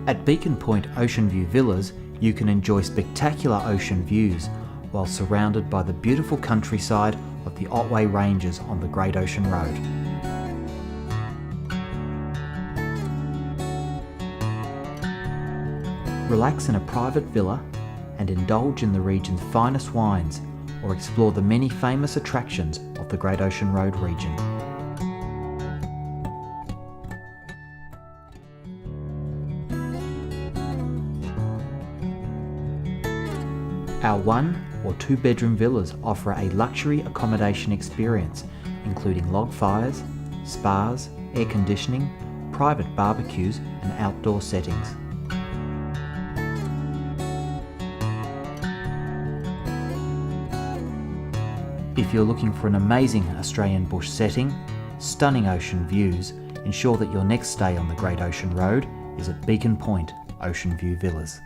At Beacon Point Ocean View Villas, you can enjoy spectacular ocean views while surrounded by the beautiful countryside of the Otway Ranges on the Great Ocean Road. Relax in a private villa and indulge in the region's finest wines, or explore the many famous attractions of the Great Ocean Road region. Our 1 or 2 bedroom villas offer a luxury accommodation experience, including log fires, spas, air conditioning, private barbecues and outdoor settings. If you're looking for an amazing Australian bush setting, stunning ocean views, ensure that your next stay on the Great Ocean Road is at Beacon Point Ocean View Villas.